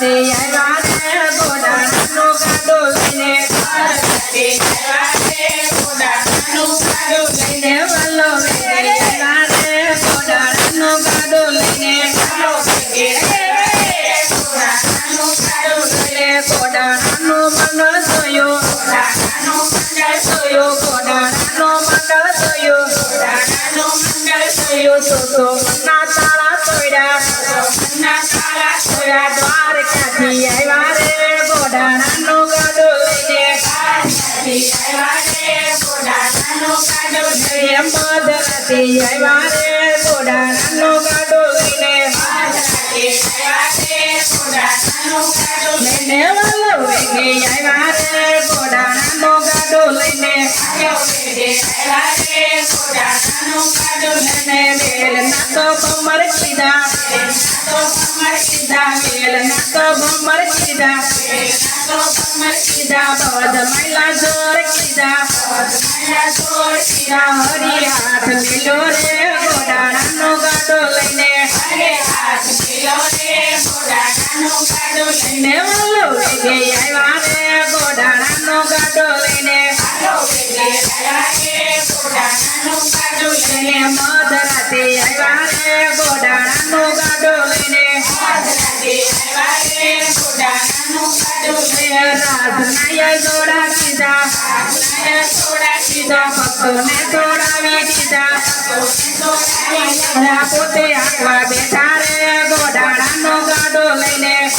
આવ્યા રે ઘોડાનો ગાડો લઈને વાલો આવ્યા રે ઘોડાનો ગાડો લઈને ઘોડાનો મંડળ જોયો ઘોડાનો મંડળ જોયો તો મના તાળા તોડ્યા દ્વારકાથી આવ્યા રે ઘોડાનો ગાડો લઈને મધરાથી આવ્યા રે ઘોડાનો ગાડો લઈને વાલો વેગે આવ્યા રે ઘોડાનો ગાડો લઈને વેલ નાતો ભમર કીધા ભમર કીધા બધ મહિલા જોર કીધા હરી હાથ લીલો રે ઘોડાનો ગાડો લઈને વાલો વેગે આવ્યા રે ઘોડાનો ગાડો લઈને મધરાતે આવ્યા રે ઘોડાનો ગાડો લઈને રાજનાય જોડા કીધા ભક્તોને જોડાવી દીધા પોતે આંકવા બેઠા રે ઘોડાનો ગાડો લઈને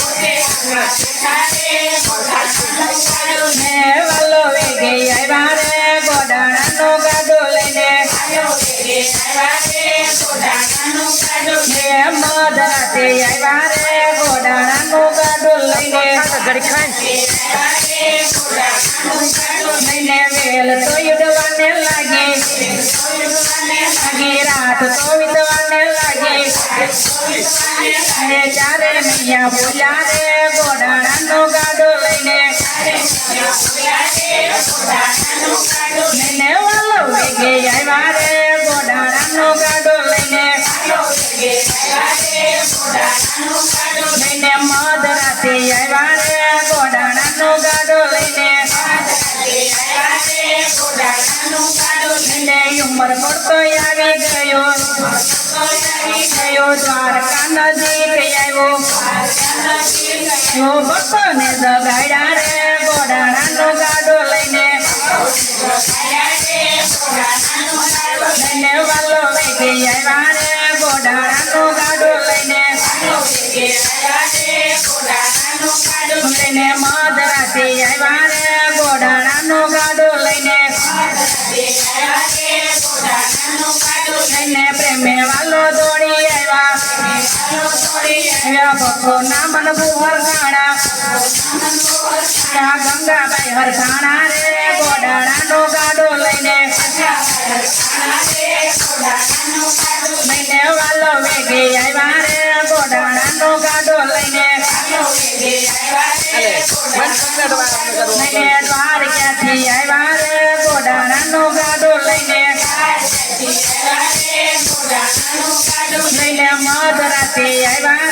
વાલો વેગે આવ્યા રે ઘોડાનો ગાડો લઈને મધરાતે આવ્યા રે ઘોડાનો ગાડો લઈને વેલ તો યુડવાને લાગી રાત તો વિધવાને લાગી ચારે મૈયા બોલ્યા રે ઘોડાનો ગાડો લઈને વાલો વેગે આવ્યા રે ઘોડાનો ગાડો લઈને મધરાતે આવ્યા રે ઘોડાનો ગાડો લઈને ઉમર પડતો આવી ગયો દ્વારકા નજીક આવ્યો ભક્તોને જગાડ્યા રે ઘોડાનો ગાડો લઈને વાલો વેગે આવ્યા રે ઘોડાનો ગાડો લઈને મધરાતે આવ્યા રે ઘોડાનો ગાડો લઈને પ્રેમે વાલો દોડી આવ્યા ભક્તો ના મન બુહર ગાણા ગંગાબાઈ હરખાણા રે ઘોડાનો ગાડો લઈને વાલો વેગે આવ્યા રે ઘોડાનો ગાડો લઈને દ્વારકાથી આવ્યા રે ઘોડાનો ગાડો લઈને મધરાતે આવ્યા